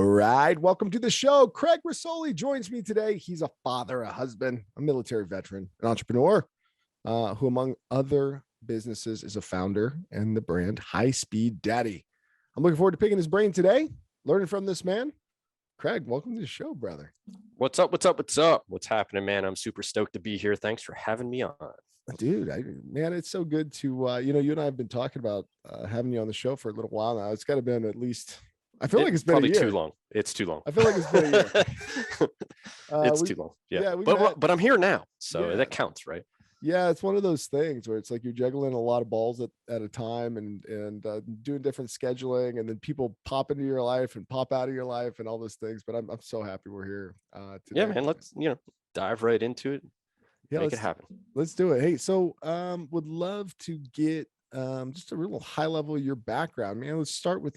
All right. Welcome to the show. Craig Rossoli joins me today. He's a father, a husband, a military veteran, an entrepreneur, who, among other businesses, is a founder and the brand High Speed Daddy. I'm looking forward to picking his brain today, learning from this man. Craig, welcome to the show, brother. What's up? What's up? What's up? What's happening, man? I'm super stoked to be here. Thanks for having me on. Dude, man, it's so good to, you and I have been talking about having you on the show for a little while now. It's got to been at least, I feel like it's been probably a year. Too long. It's too long. I feel like it's been a year. It's too long. Yeah. But I'm here now. So that counts, right? Yeah, it's one of those things where it's like you're juggling a lot of balls at a time and doing different scheduling, and then people pop into your life and pop out of your life and all those things. But I'm so happy we're here today. Yeah, man. Let's dive right into it. Yeah, make it happen. Let's do it. Hey, so would love to get just a real high level of your background, man. Let's start with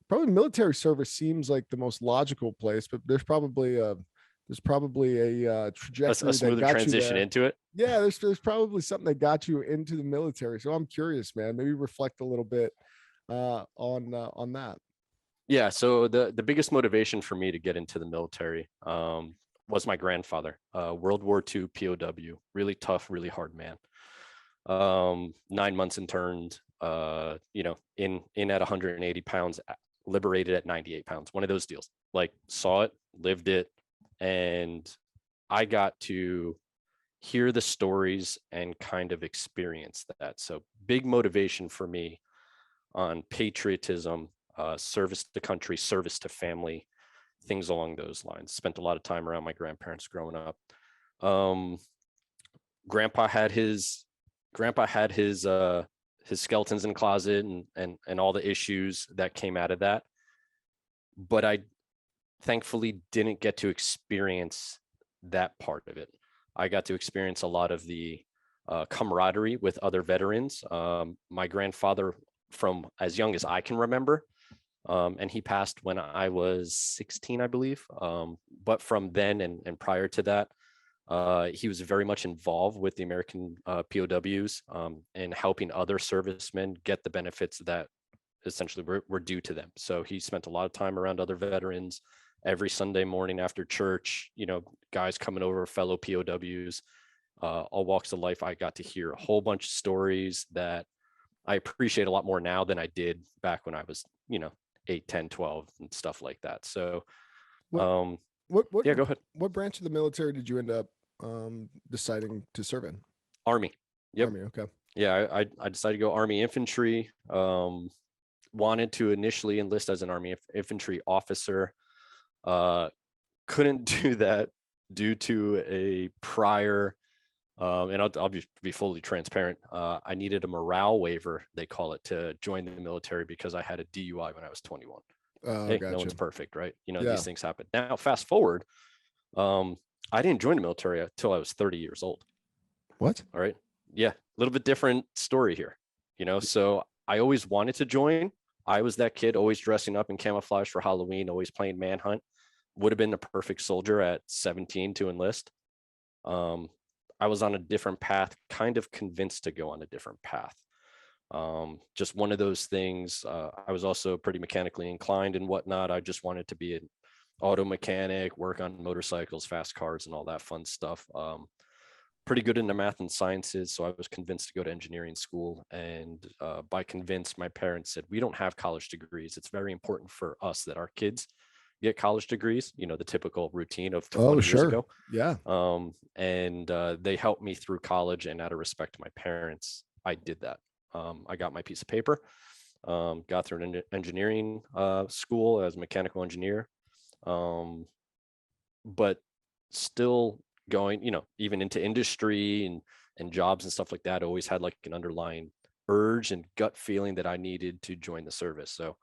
probably military service seems like the most logical place, but there's probably a trajectory, a smooth transition into it. Yeah, there's probably something that got you into the military. So I'm curious, man. Maybe reflect a little bit on that. Yeah. So the biggest motivation for me to get into the military was my grandfather, World War II POW, really tough, really hard man. 9 months interned, in at 180 pounds, liberated at 98 pounds. One of those deals. Like, saw it, lived it. And I got to hear the stories and kind of experience that. So big motivation for me on patriotism, service to country, service to family, things along those lines. Spent a lot of time around my grandparents growing up. Grandpa had his skeletons in the closet and all the issues that came out of that. But I thankfully didn't get to experience that part of it. I got to experience a lot of the camaraderie with other veterans. My grandfather, from as young as I can remember, and he passed when I was 16, I believe. But from then and prior to that, he was very much involved with the American POWs and helping other servicemen get the benefits that essentially were due to them. So he spent a lot of time around other veterans. Every Sunday morning after church, guys coming over, fellow POWs, all walks of life. I got to hear a whole bunch of stories that I appreciate a lot more now than I did back when I was, 8, 10, 12 and stuff like that. So, yeah, go ahead. What branch of the military did you end up deciding to serve in? Army. Yep. Army. Okay. Yeah. I decided to go Army infantry. Wanted to initially enlist as an Army infantry officer. Couldn't do that due to a prior, and I'll be fully transparent. I needed a morale waiver, they call it, to join the military because I had a DUI when I was 21. Hey, gotcha. No one's perfect, right? These things happen. Now, fast forward, I didn't join the military until I was 30 years old. What? All right. Yeah. A little bit different story here, so I always wanted to join. I was that kid always dressing up in camouflage for Halloween, always playing manhunt. Would have been the perfect soldier at 17 to enlist. I was on a different path, kind of convinced to go on a different path. Just one of those things. I was also pretty mechanically inclined and whatnot. I just wanted to be an auto mechanic, work on motorcycles, fast cars, and all that fun stuff. Pretty good in the math and sciences, so I was convinced to go to engineering school. And by convinced, my parents said, we don't have college degrees. It's very important for us that our kids get college degrees, the typical routine of 20 years ago. Yeah. And they helped me through college, and out of respect to my parents, I did that. I got my piece of paper, got through an engineering school as a mechanical engineer, but still going, even into industry and jobs and stuff like that. I always had like an underlying urge and gut feeling that I needed to join the service. So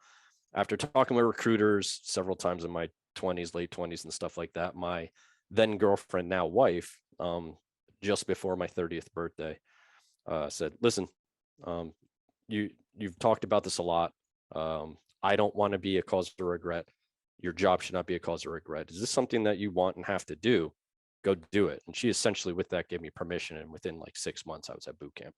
after talking with recruiters several times in my 20s, late 20s and stuff like that, my then girlfriend, now wife, just before my 30th birthday, said, listen, you've talked about this a lot. I don't want to be a cause of regret. Your job should not be a cause of regret. Is this something that you want and have to do? Go do it. And she essentially with that gave me permission. And within like 6 months, I was at boot camp.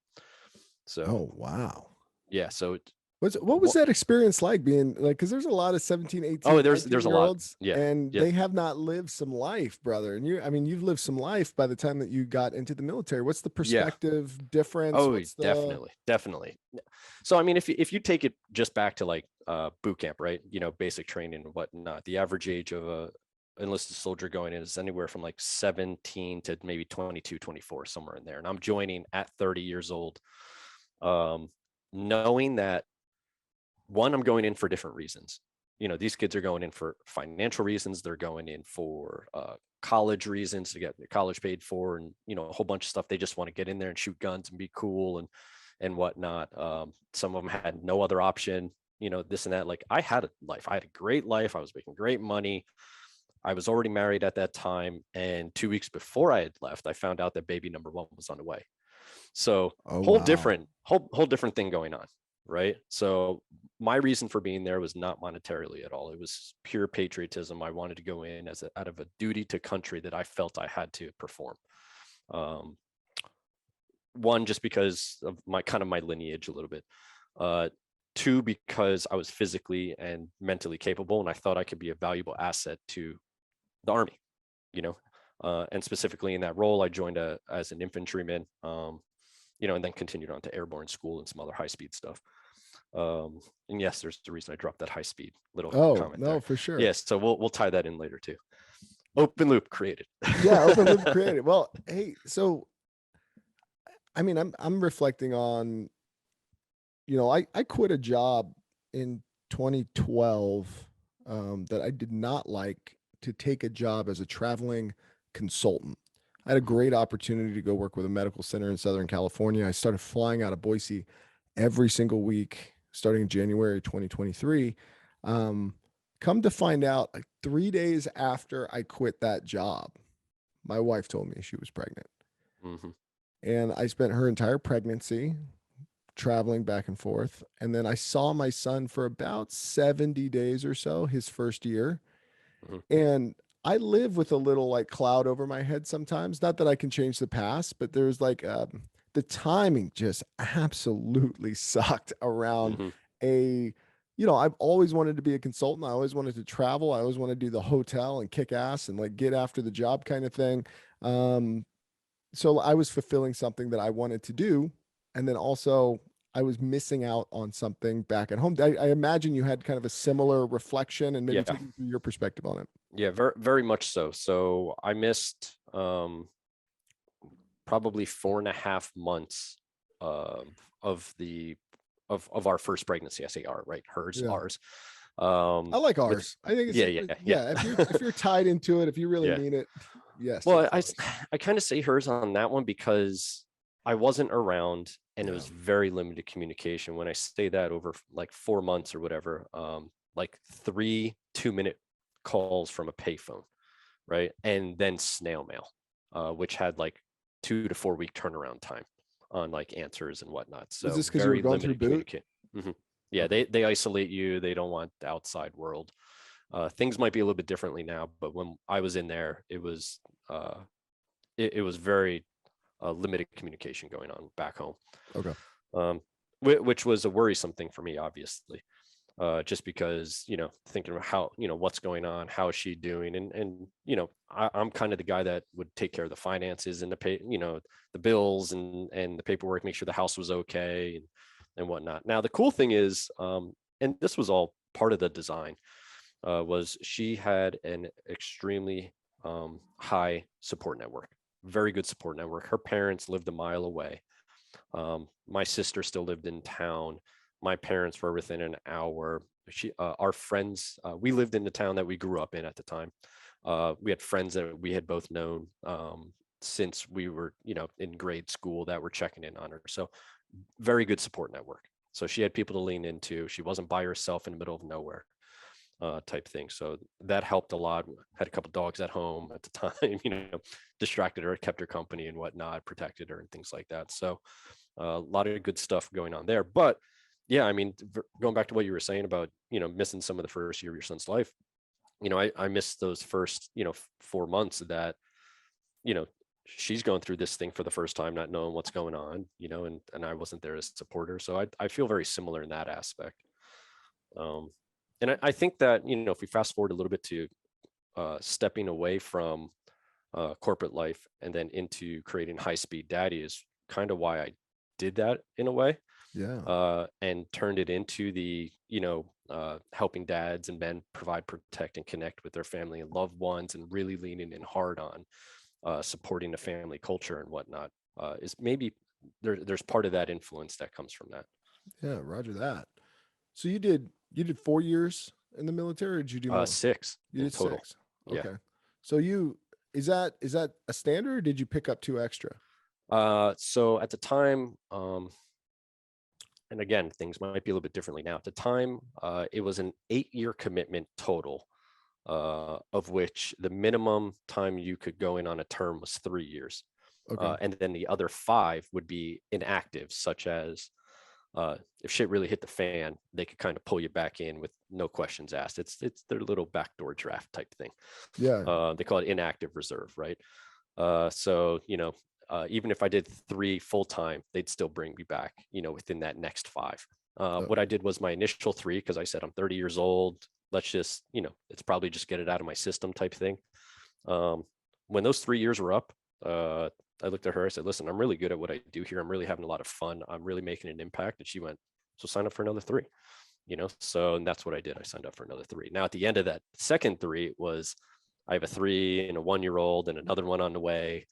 So, oh, wow. Yeah. So What was that experience like being like, because there's a lot of 17, Oh, 18, there's 19 a year lot. olds Yeah. and Yeah. they have not lived some life, brother. And I mean, you've lived some life by the time that you got into the military. What's the Yeah. perspective difference? Oh, What's the, definitely. Definitely. So, I mean, if you take it just back to like boot camp, right? Basic training and whatnot, the average age of a enlisted soldier going in is anywhere from like 17 to maybe 22, 24, somewhere in there. And I'm joining at 30 years old, um, knowing that one, I'm going in for different reasons. These kids are going in for financial reasons. They're going in for college reasons to get their college paid for, and a whole bunch of stuff. They just want to get in there and shoot guns and be cool and whatnot. Some of them had no other option. This and that. Like I had a life. I had a great life. I was making great money. I was already married at that time, and 2 weeks before I had left, I found out that baby number one was on the way. So oh, whole wow. different whole different thing going on, right? So my reason for being there was not monetarily at all. It was pure patriotism. I wanted to go in out of a duty to country that I felt I had to perform. Um, One, just because of my lineage a little bit. Uh, Two, because I was physically and mentally capable, and I thought I could be a valuable asset to the Army. You know, and specifically in that role, I joined as an infantryman. And then continued on to airborne school and some other high speed stuff. And yes, there's the reason I dropped that high speed little Oh, comment no, there. for sure. Yes, so we'll tie that in later too. Open loop created. Yeah, open loop creative. Well, hey, so I mean, I'm reflecting on, I quit a job in 2012 that I did not like to take a job as a traveling consultant. I had a great opportunity to go work with a medical center in Southern California. I started flying out of Boise every single week starting in January 2023. Um, Come to find out, like 3 days after I quit that job, my wife told me she was pregnant. Mm-hmm. And I spent her entire pregnancy traveling back and forth. And then I saw my son for about 70 days or so, his first year. Mm-hmm. And I live with a little like cloud over my head sometimes. Not that I can change the past, but there's like the timing just absolutely sucked around Mm-hmm. a, I've always wanted to be a consultant. I always wanted to travel. I always want to do the hotel and kick ass and like get after the job kind of thing. Um, so I was fulfilling something that I wanted to do. And then also I was missing out on something back at home. I imagine you had kind of a similar reflection and maybe Yeah, take me through your perspective on it. yeah, very very much so. So I missed probably 4.5 months of the of our first pregnancy. I say our, right? Hers, Yeah. ours. I like With ours. I think it's Yeah, yeah, yeah, yeah, if you're tied into it, if you really yeah. mean it, yes, Well, it's ours. I kind of say hers on that one because I wasn't around and it Yeah. was very limited communication. When I say that, over like 4 months or whatever, like 3 2-minute calls from a payphone, right? And then snail mail, which had like 2 to 4 week turnaround time on like answers and whatnot. Was So this because you were very going through limited boot? communication. Mhm. Yeah, Okay. they isolate you. They don't want the outside world. Things might be a little bit differently now, but when I was in there, uh, it was very limited communication going on back home, Okay. um, which was a worrisome thing for me, obviously, just because thinking about how what's going on, how is she doing, and I'm kind of the guy that would take care of the finances and the pay, the bills and the paperwork, make sure the house was okay and whatnot. Now the cool thing is, and this was all part of the design, was she had an extremely high support network, very good support network. Her parents lived a mile away. My sister still lived in town. My parents were within an hour. Our friends, we lived in the town that we grew up in at the time. We had friends that we had both known since we were, in grade school that were checking in on her. So very good support network. So she had people to lean into. She wasn't by herself in the middle of nowhere, type thing. So that helped a lot. Had a couple dogs at home at the time, distracted her, kept her company and whatnot, protected her and things like that. So a lot of good stuff going on there. But yeah, I mean, going back to what you were saying about, missing some of the first year of your son's life, I missed those first, 4 months that, you know, she's going through this thing for the first time, not knowing what's going on, and I wasn't there to support her. So I feel very similar in that aspect. Um, and I think that, if we fast forward a little bit to stepping away from corporate life and then into creating High Speed Daddy is kind of why I did that in a way, Yeah. and turned it into the, helping dads and men provide, protect, and connect with their family and loved ones, and really leaning in hard on supporting the family culture and whatnot. Is maybe there's part of that influence that comes from that. Yeah. Roger that. So you did 4 years in the military, or did you do more? 6 You in did total. 6. Yeah. Okay. So is that a standard, or did you pick up 2 extra? So at the time, and again, things might be a little bit differently now. At the time, it was an 8-year commitment total, of which the minimum time you could go in on a term was 3 years. Okay. And then the other 5 would be inactive, such as if shit really hit the fan, they could kind of pull you back in with no questions asked. It's their little backdoor draft type thing. Yeah. They call it inactive reserve, right? So even if I did 3 full time, they'd still bring me back, within that next 5. What I did was my initial 3, because I said I'm 30 years old. Let's just, it's probably just get it out of my system type thing. When those 3 years were up, I looked at her. I said, "Listen, I'm really good at what I do here. I'm really having a lot of fun. I'm really making an impact." And she went, "So sign up for another 3." So, and that's what I did. I signed up for another 3. Now at the end of that second 3 was, I have a 3 and a 1-year-old and another one on the way,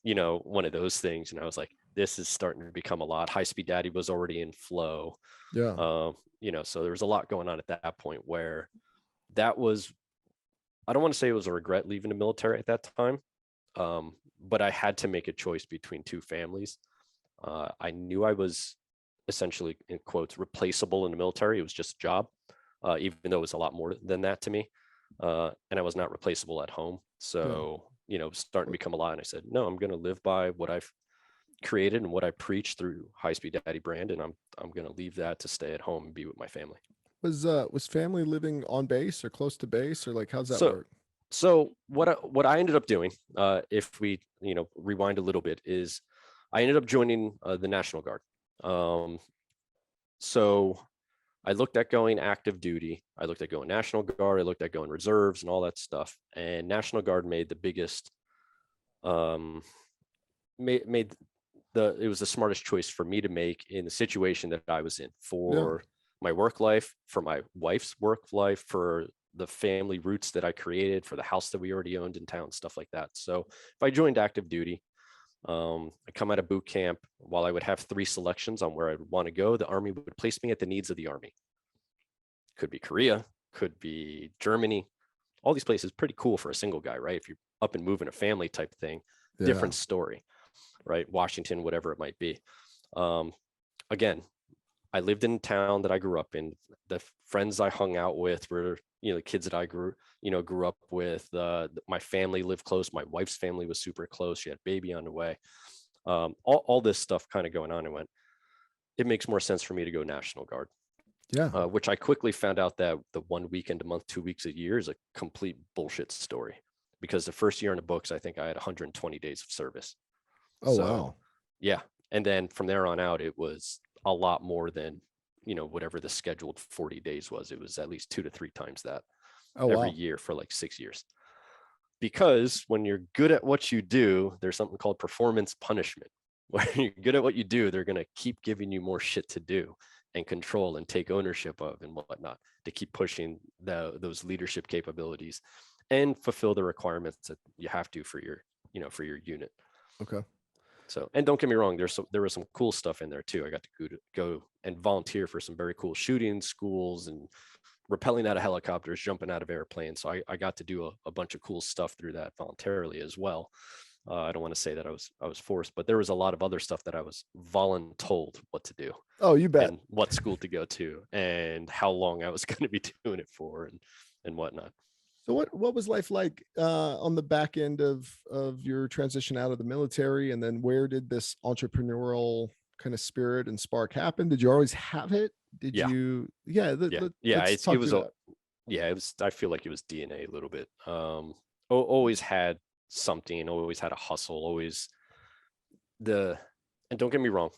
one of those things. And I was like, this is starting to become a lot. High Speed Daddy was already in flow. Yeah. So there was a lot going on at that point where that was, I don't want to say it was a regret leaving the military at that time. But I had to make a choice between 2 families. I knew I was essentially, in quotes, replaceable in the military. It was just a job, even though it was a lot more than that to me. And I was not replaceable at home. Yeah. So, it was starting to become a lot. And I said, no, I'm going to live by what I've created and what I preach through High Speed Daddy brand. And I'm going to leave that to stay at home and be with my family. Was family living on base or close to base, or like how's that So, work? so what I ended up doing, if we, rewind a little bit, is I ended up joining the National Guard. So I looked at going active duty. I looked at going National Guard. I looked at going reserves and all that stuff. And National Guard made the biggest, um, made it was the smartest choice for me to make in the situation that I was in, Yeah. for my work life, for my wife's work life, for the family roots that I created, for the house that we already owned in town, stuff like that. So if I joined active duty, I come out of boot camp. While I would have 3 selections on where I'd want to go, the Army would place me at the needs of the Army. Could be Korea, could be Germany. All these places, pretty cool for a single guy, right? If you're up and moving a family type thing, Yeah. different story, right? Washington, whatever it might be. Again, I lived in town that I grew up in. The friends I hung out with were, the kids that I grew up with. My family lived close. My wife's family was super close. She had a baby on the way. All this stuff kind of going on, and went, it makes more sense for me to go National Guard. Yeah. Which I quickly found out that the 1 weekend a month, 2 weeks a year is a complete bullshit story. Because the first year in the books, I think I had 120 days of service. Oh So, wow. yeah. And then from there on out, it was a lot more than, whatever the scheduled 40 days was. It was at least 2 to 3 times that Oh every wow. year for like 6 years. Because when you're good at what you do, there's something called performance punishment. When you're good at what you do, they're going to keep giving you more shit to do and control and take ownership of and whatnot, to keep pushing those leadership capabilities and fulfill the requirements that you have to for your, for your unit. Okay. So, and don't get me wrong, there was some cool stuff in there too. I got to go and volunteer for some very cool shooting schools and rappelling out of helicopters, jumping out of airplanes. So I got to do a bunch of cool stuff through that voluntarily as well. I don't want to say that I was forced, but there was a lot of other stuff that I was voluntold what to do, Oh, you bet. and what school to go to, and how long I was going to be doing it for, and whatnot. So what was life like on the back end of your transition out of the military, and then where did this entrepreneurial kind of spirit and spark happen? Did you always have it? Did Yeah, you? Yeah. yeah. Let's talk through that. Yeah, it was. I feel like it was DNA a little bit. Always had something, always had a hustle, always the, and don't get me wrong,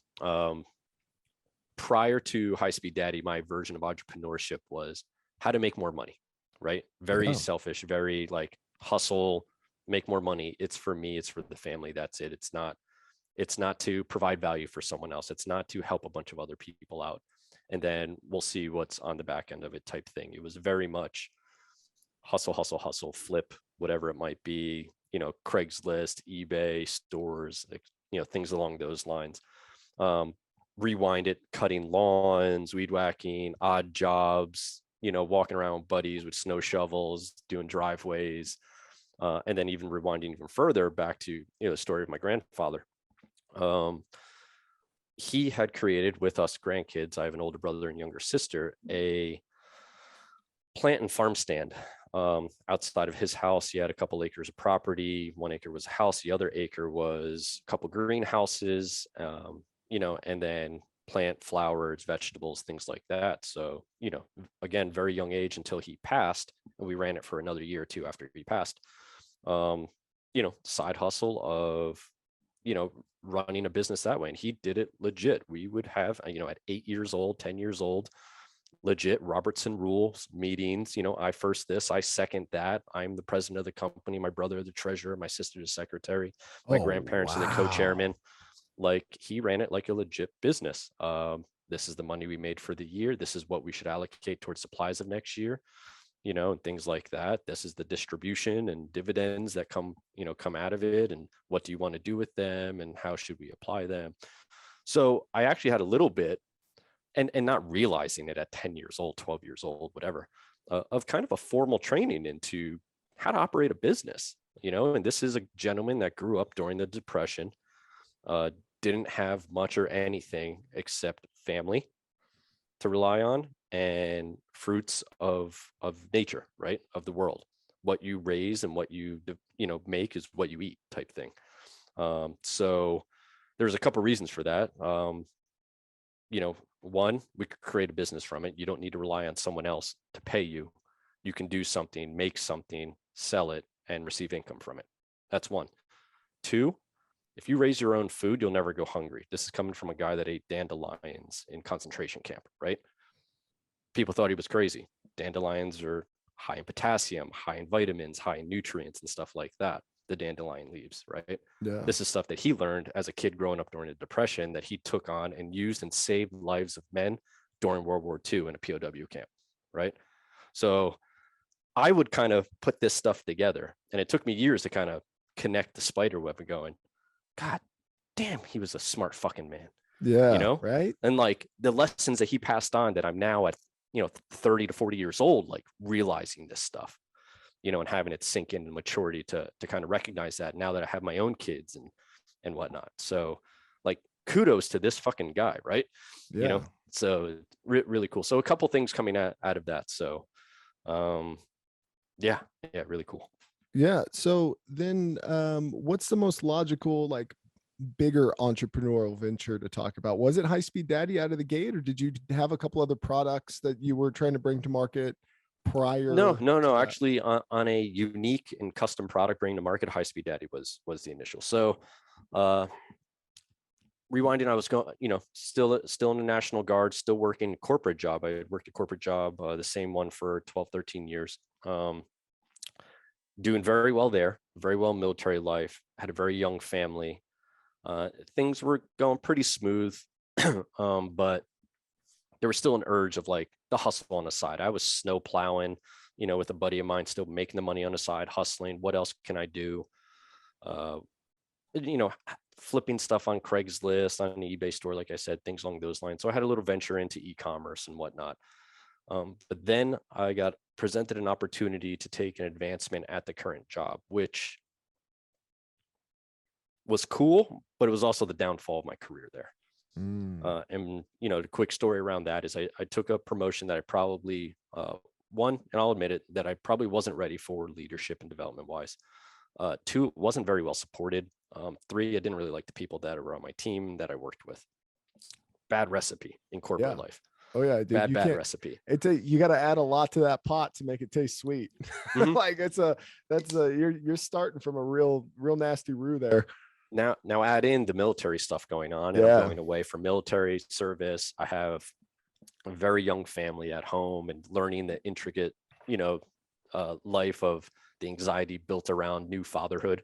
prior to High Speed Daddy, my version of entrepreneurship was how to make more money, right? Very Yeah. selfish, very like hustle, make more money. It's for me, it's for the family. That's it. It's not to provide value for someone else. It's not to help a bunch of other people out. And then we'll see what's on the back end of it type thing. It was very much hustle, hustle, hustle, flip, whatever it might be, Craigslist, eBay, stores, like, things along those lines. Um, Rewind it, cutting lawns, weed whacking, odd jobs, walking around with buddies with snow shovels, doing driveways. And then even rewinding even further back to, the story of my grandfather. He had created with us grandkids, I have an older brother and younger sister, a plant and farm stand outside of his house. He had a couple acres of property. 1 acre was a house. The other acre was a couple greenhouses, and then plant flowers, vegetables, things like that. So, again, very young age until he passed. And we ran it for another year or two after he passed. Side hustle of, running a business that way. And he did it legit. We would have, at 8 years old, 10 years old, legit Robertson rules meetings. I first this, I second that. I'm the president of the company, my brother the treasurer, my sister the secretary, my Oh, grandparents are the co-chairman. wow. Like, he ran it like a legit business. This is the money we made for the year. This is what we should allocate towards supplies of next year, and things like that. This is the distribution and dividends that come out of it. And what do you want to do with them? And how should we apply them? So I actually had a little bit, and not realizing it at 10 years old, 12 years old, whatever, of kind of a formal training into how to operate a business, and this is a gentleman that grew up during the Depression, didn't have much or anything except family to rely on and fruits of nature, right? Of the world. What you raise and what you make is what you eat type thing. So there's a couple reasons for that. One, we could create a business from it. You don't need to rely on someone else to pay you. You can do something, make something, sell it, and receive income from it. That's one. Two, if you raise your own food, you'll never go hungry. This is coming from a guy that ate dandelions in concentration camp, right? People thought he was crazy. Dandelions are high in potassium, high in vitamins, high in nutrients and stuff like that. The dandelion leaves, right? Yeah. This is stuff that he learned as a kid growing up during the Depression that he took on and used and saved lives of men during World War II in a POW camp, right? So I would kind of put this stuff together, and it took me years to kind of connect the spider web and going, God damn, he was a smart fucking man, Yeah. Right. and like the lessons that he passed on that I'm now at 30 to 40 years old, like realizing this stuff, and having it sink in maturity to kind of recognize that now that I have my own kids and whatnot. So like, kudos to this fucking guy, right? Yeah. So really cool. So a couple things coming out of that. So yeah, really cool. Yeah. So then what's the most logical, like bigger entrepreneurial venture to talk about? Was it High Speed Daddy out of the gate, or did you have a couple other products that you were trying to bring to market prior No. to that? Actually, on a unique and custom product bringing to market, High Speed Daddy was the initial. So rewinding, I was going, still in the National Guard, still working corporate job. I had worked a corporate job, the same one for 12, 13 years. Doing very well there, very well military life, had a very young family. Things were going pretty smooth, but there was still an urge of like the hustle on the side. I was snow plowing, with a buddy of mine, still making the money on the side, hustling. What else can I do? You know, Flipping stuff on Craigslist, on the eBay store, like I said, things along those lines. So I had a little venture into e-commerce and whatnot. But then I got presented an opportunity to take an advancement at the current job, which was cool, but it was also the downfall of my career there. And the quick story around that is I took a promotion that I probably one, and I'll admit it, that I probably wasn't ready for leadership and development wise. Two, it wasn't very well supported. Three, I didn't really like the people that were on my team that I worked with. Bad recipe in corporate Yeah. life. Oh yeah, dude. You Bad can't. recipe. You got to add a lot to that pot to make it taste sweet. Mhm. Like you're starting from a real nasty roux there. Now add in the military stuff going on, and I'm Yeah. going away for military service. I have a very young family at home, and learning the intricate, you know, life of the anxiety built around new fatherhood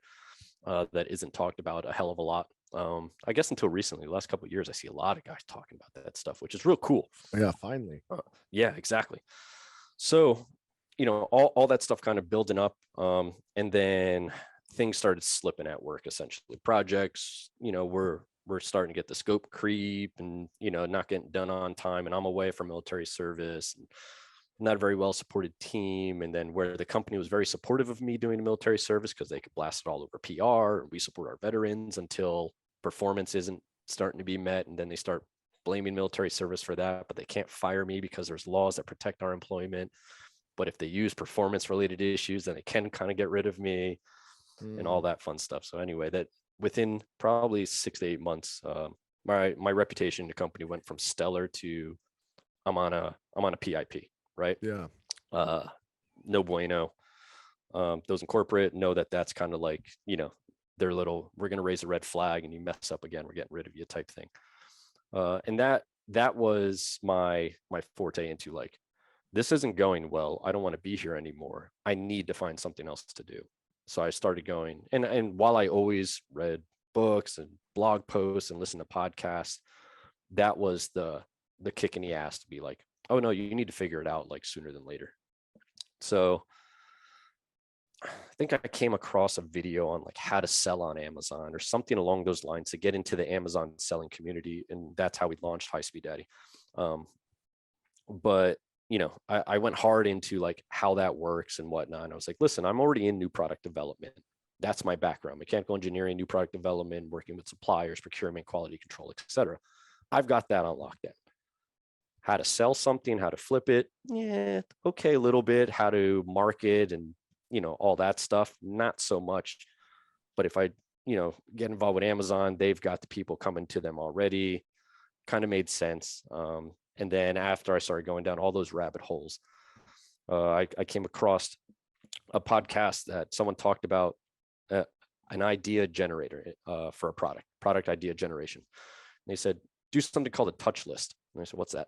that isn't talked about a hell of a lot. I guess until recently, the last couple of years, I see a lot of guys talking about that stuff, which is real cool. Yeah. Finally. Yeah, exactly. So, all that stuff kind of building up, and then things started slipping at work. Essentially, projects, we're starting to get the scope creep, and not getting done on time. And I'm away from military service, and not a very well supported team. And then where the company was very supportive of me doing the military service because they could blast it all over PR, and we support our veterans until performance isn't starting to be met, and then they start blaming military service for that, but they can't fire me because there's laws that protect our employment. But if they use performance related issues, then they can kind of get rid of me and all that fun stuff. So anyway, that within probably 6 to 8 months, my reputation in the company went from stellar to I'm on a PIP, right? Yeah. No bueno. Those in corporate know that that's kind of like, their little, we're going to raise a red flag and you mess up again, we're getting rid of you type thing. And that was my forte into like, this isn't going well. I don't want to be here anymore. I need to find something else to do. So I started going, and while I always read books and blog posts and listened to podcasts, that was the kick in the ass to be like, oh no, you need to figure it out like sooner than later. So I think I came across a video on like how to sell on Amazon or something along those lines to get into the Amazon selling community. And that's how we launched High Speed Daddy. But I went hard into like how that works and whatnot. And I was like, listen, I'm already in new product development. That's my background: mechanical engineering, new product development, working with suppliers, procurement, quality control, etc. I've got that on lockdown. How to sell something, how to flip it, yeah, okay, a little bit. How to market and all that stuff, not so much. But if I get involved with Amazon, they've got the people coming to them already. Kind of made sense. And then after I started going down all those rabbit holes, I came across a podcast that someone talked about an idea generator for a product idea generation. And they said, do something called a touch list. And I said, what's that?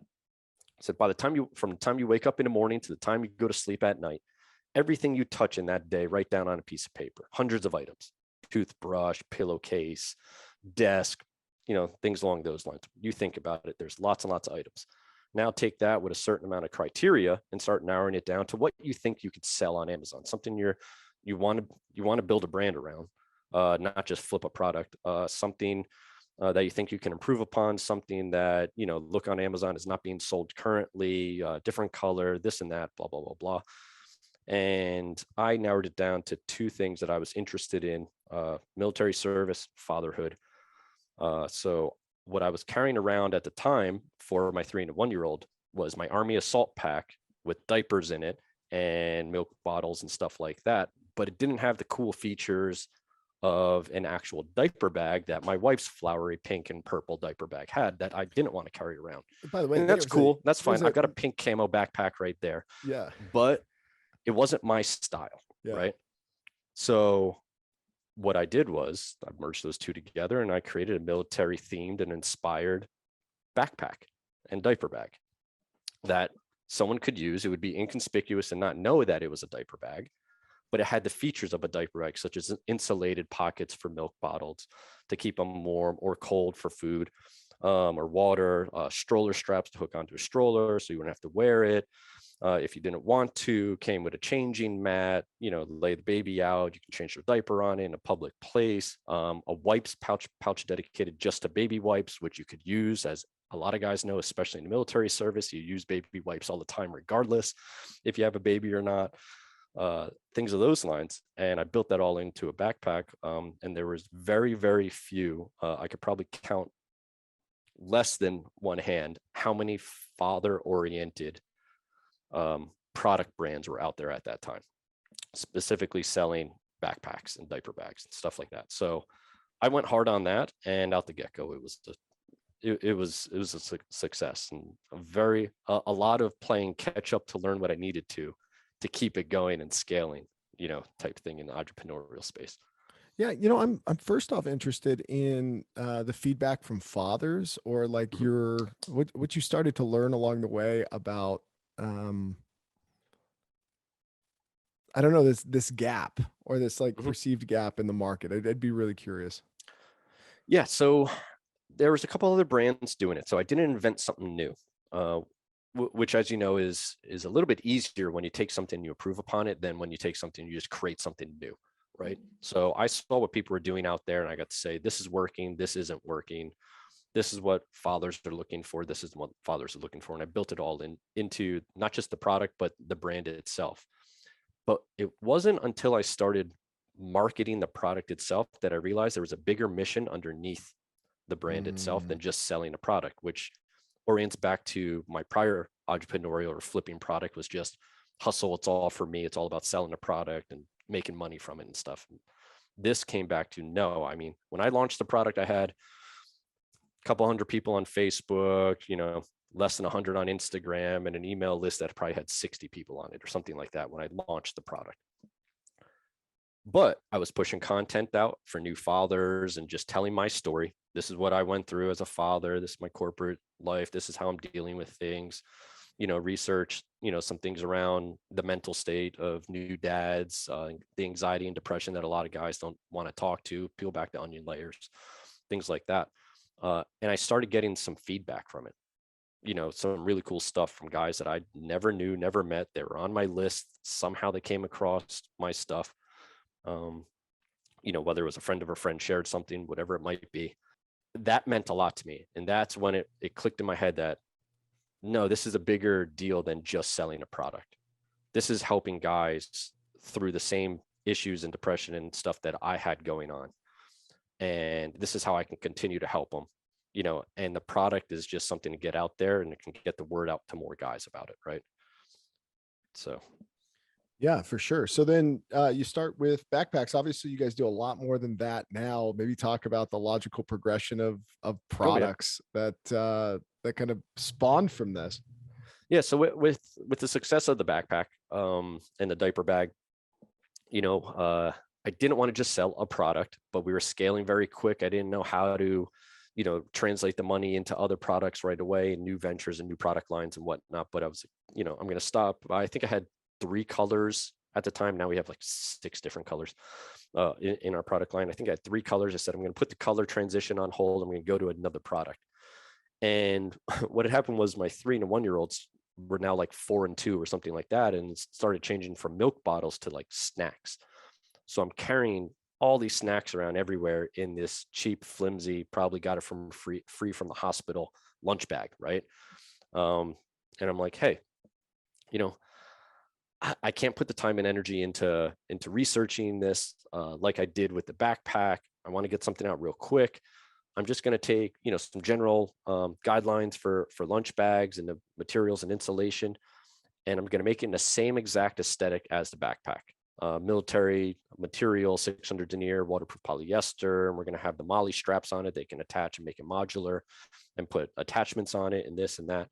I said, from the time you wake up in the morning to the time you go to sleep at night, everything you touch in that day, write down on a piece of paper, hundreds of items: toothbrush, pillowcase, desk, things along those lines. You think about it, there's lots and lots of items. Now take that with a certain amount of criteria and start narrowing it down to what you think you could sell on Amazon, something you want to build a brand around, not just flip a product, something that you think you can improve upon, something that, look on Amazon is not being sold currently, different color, this and that, blah, blah, blah, blah. And I narrowed it down to two things that I was interested in: military service, fatherhood. So what I was carrying around at the time for my 3 and 1 year old was my Army assault pack with diapers in it and milk bottles and stuff like that. But it didn't have the cool features of an actual diaper bag that my wife's flowery pink and purple diaper bag had, that I didn't want to carry around. By the way, And that's cool. That's fine. I've got a pink camo backpack right there. Yeah. But it wasn't my style. Yeah. Right. So what I did was I merged those two together and I created a military themed and inspired backpack and diaper bag that someone could use. It would be inconspicuous and not know that it was a diaper bag, but it had the features of a diaper bag, such as insulated pockets for milk bottles to keep them warm or cold for food, or water, stroller straps to hook onto a stroller so you wouldn't have to wear it. If you didn't want to, came with a changing mat, lay the baby out, you can change your diaper on it in a public place. A wipes pouch dedicated just to baby wipes, which you could use, as a lot of guys know, especially in the military service, you use baby wipes all the time, regardless if you have a baby or not, things of those lines. And I built that all into a backpack. And there was very, very few, I could probably count less than one hand how many father-oriented product brands were out there at that time, specifically selling backpacks and diaper bags and stuff like that. So I went hard on that, and out the get-go, it was it was a success, and a lot of playing catch up to learn what I needed to keep it going and scaling, type thing in the entrepreneurial space. Yeah, I'm first off interested in the feedback from fathers, or like Mhm. what you started to learn along the way about um I don't know, this gap, or this like Mhm. perceived gap in the market. I'd be really curious. Yeah, so there was a couple other brands doing it, so I didn't invent something new. Uh, which, as you know, is a little bit easier when you take something and you improve upon it than when you take something and you just create something new, right? So I saw what people were doing out there, and I got to say, this is working, this isn't working. This is what fathers are looking for. This is what fathers are looking for, and I built it all into not just the product but the brand itself. But it wasn't until I started marketing the product itself that I realized there was a bigger mission underneath the brand itself Mm, than just selling a product, which orients back to my prior entrepreneurial or flipping product was just hustle. It's all for me. It's all about selling a product and making money from it and stuff. This came back to no. I mean, when I launched the product, I had a couple hundred people on Facebook, less than 100 on Instagram, and an email list that probably had 60 people on it or something like that when I launched the product. But I was pushing content out for new fathers and just telling my story. This is what I went through as a father. This is my corporate life. This is how I'm dealing with things. Research, some things around the mental state of new dads, the anxiety and depression that a lot of guys don't want to talk to, peel back the onion layers, things like that. And I started getting some feedback from it, some really cool stuff from guys that I never knew, never met. They were on my list. Somehow they came across my stuff. Um, whether it was a friend of a friend shared something, whatever it might be, that meant a lot to me. And that's when it clicked in my head that no, this is a bigger deal than just selling a product. This is helping guys through the same issues and depression and stuff that I had going on. And this is how I can continue to help them, and the product is just something to get out there and it can get the word out to more guys about it. Right. So, yeah, for sure. So then you start with backpacks. Obviously, you guys do a lot more than that now. Maybe talk about the logical progression of oh yeah. products that kind of spawned from this. Yeah. So with the success of the backpack, and the diaper bag, I didn't want to just sell a product, but we were scaling very quick. I didn't know how to, translate the money into other products right away, new ventures and new product lines and whatnot. But I was, I'm going to stop. I think I had 3 colors at the time. Now we have like 6 different colors in our product line. I think I had 3 colors. I said, I'm going to put the color transition on hold. I'm going to go to another product. And what had happened was my 3 and 1-year-olds were now like 4 and 2 or something like that. And it started changing from milk bottles to like snacks. So I'm carrying all these snacks around everywhere in this cheap, flimsy, probably got it from free from the hospital lunch bag, right? And I'm like, hey, you know, I can't put the time and energy into researching this like I did with the backpack. I want to get something out real quick. I'm just going to take, some general guidelines for lunch bags and the materials and insulation, and I'm going to make it in the same exact aesthetic as the backpack. Military material, 600 denier, waterproof polyester, and we're going to have the MOLLE straps on it. They can attach and make it modular and put attachments on it and this and that.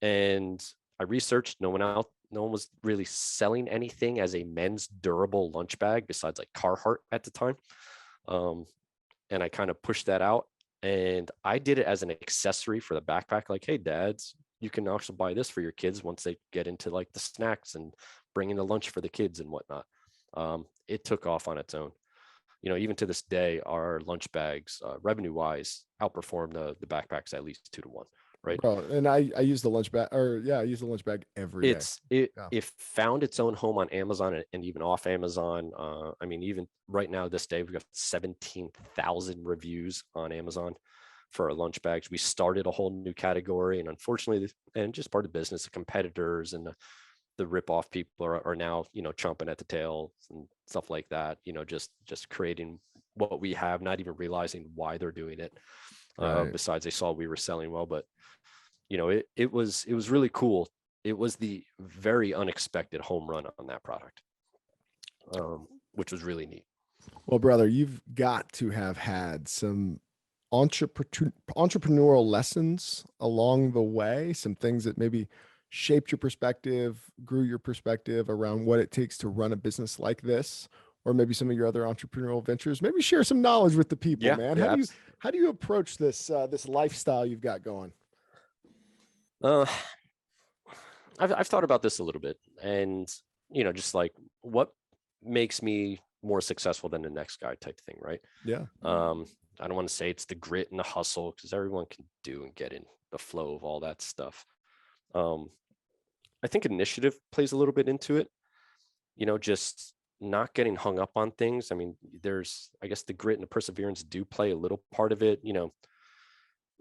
And I researched, no one was really selling anything as a men's durable lunch bag besides like Carhartt at the time. Um, and I kind of pushed that out. And I did it as an accessory for the backpack. Like, hey, dads, you can also buy this for your kids once they get into like the snacks and bringing the lunch for the kids and whatnot. It took off on its own. Even to this day, our lunch bags, revenue wise, outperform the backpacks at least 2 to 1. Right. Bro, and I use the lunch bag, or yeah, I use the lunch bag every day. Yeah. It found its own home on Amazon and even off Amazon. I mean, even right now, this day, we've got 17,000 reviews on Amazon for our lunch bags. We started a whole new category, and unfortunately, and just part of the business, the competitors and the rip-off people are now, chomping at the tail and stuff like that. Just creating what we have, not even realizing why they're doing it. Right. Besides, they saw we were selling well, but it was really cool. It was the very unexpected home run on that product, which was really neat. Well, brother, you've got to have had some entrepreneurial lessons along the way, some things that maybe shaped your perspective, grew your perspective around what it takes to run a business like this, or maybe some of your other entrepreneurial ventures? Maybe share some knowledge with the people, Yeah, man. yeah. How do you approach this lifestyle you've got going? Uh, I've thought about this a little bit, and just like what makes me more successful than the next guy type thing, right? Yeah. I don't want to say it's the grit and the hustle because everyone can do and get in the flow of all that stuff. Um, I think initiative plays a little bit into it. Just not getting hung up on things. I mean, I guess the grit and the perseverance do play a little part of it.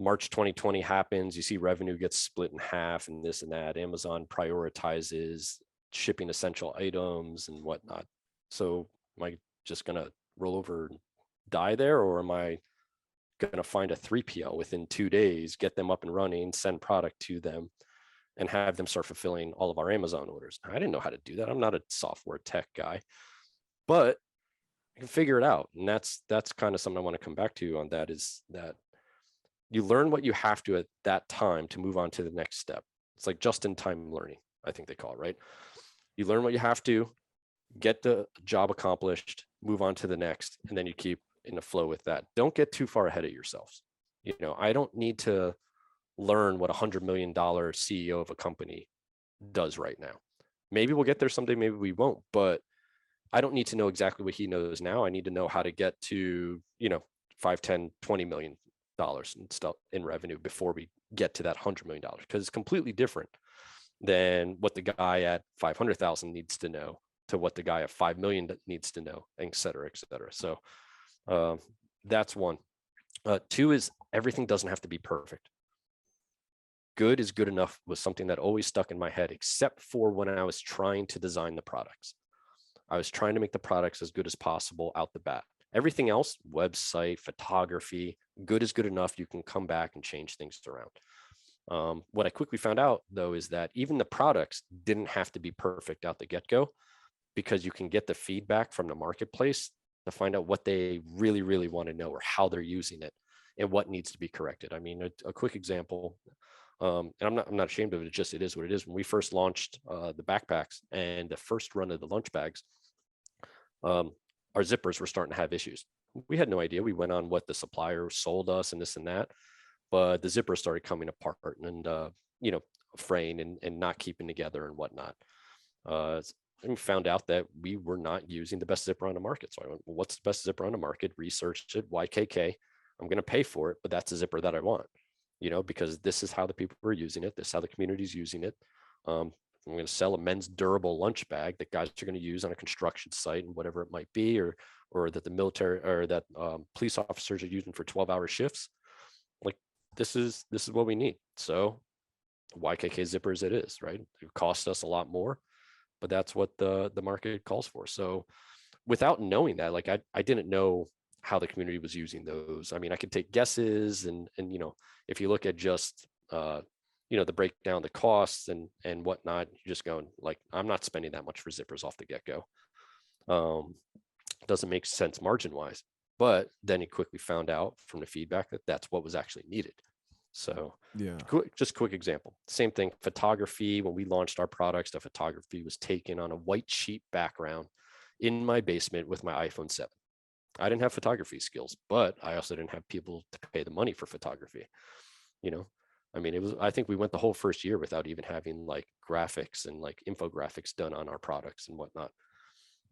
March 2020 happens, you see revenue gets split in half and this and that. Amazon prioritizes shipping essential items and whatnot. So am I just going to roll over and die there? Or am I going to find a 3PL within 2 days, get them up and running, send product to them, and have them start fulfilling all of our Amazon orders? I didn't know how to do that. I'm not a software tech guy, but I can figure it out. And that's kind of something I want to come back to on that, is that you learn what you have to at that time to move on to the next step. It's like just-in-time learning, I think they call it, right? You learn what you have to, get the job accomplished, move on to the next, and then you keep in the flow with that. Don't get too far ahead of yourselves. I don't need to learn what $100 million CEO of a company does right now. Maybe we'll get there someday, maybe we won't, but I don't need to know exactly what he knows now. I need to know how to get to, 5, 10, 20 million dollars and stuff in revenue before we get to that $100 million, because it's completely different than what the guy at 500,000 needs to know to what the guy at 5 million needs to know, et cetera, et cetera. So that's one. Two is everything doesn't have to be perfect. Good is good enough was something that always stuck in my head, except for when I was trying to design the products. I was trying to make the products as good as possible out the bat. Everything else, website, photography, good is good enough. You can come back and change things around. What I quickly found out, though, is that even the products didn't have to be perfect out the get-go, because you can get the feedback from the marketplace to find out what they really, really want to know, or how they're using it and what needs to be corrected. I mean, a quick example, and I'm not ashamed of it. It is what it is. When we first launched the backpacks and the first run of the lunch bags, our zippers were starting to have issues. We had no idea. We went on what the supplier sold us and this and that, but the zippers started coming apart and fraying and not keeping together and whatnot. And found out that we were not using the best zipper on the market. So I went, well, what's the best zipper on the market? Researched it, YKK. I'm going to pay for it, but that's the zipper that I want, because this is how the people are using it. This is how the community is using it. I'm going to sell a men's durable lunch bag that guys are going to use on a construction site and whatever it might be, or that the military or that police officers are using for 12-hour shifts. Like this is what we need. So YKK zippers it is, right? It costs us a lot more, but that's what the market calls for. So without knowing that, like I didn't know how the community was using those. I mean, I could take guesses and if you look at just the breakdown, the costs and whatnot, you're just going like, I'm not spending that much for zippers off the get-go. Doesn't make sense margin wise, but then he quickly found out from the feedback that that's what was actually needed. So Yeah. quick example. Same thing, photography. When we launched our products, the photography was taken on a white sheet background in my basement with my iPhone 7. I didn't have photography skills, but I also didn't have people to pay the money for photography. I mean, I think we went the whole first year without even having like graphics and like infographics done on our products and whatnot.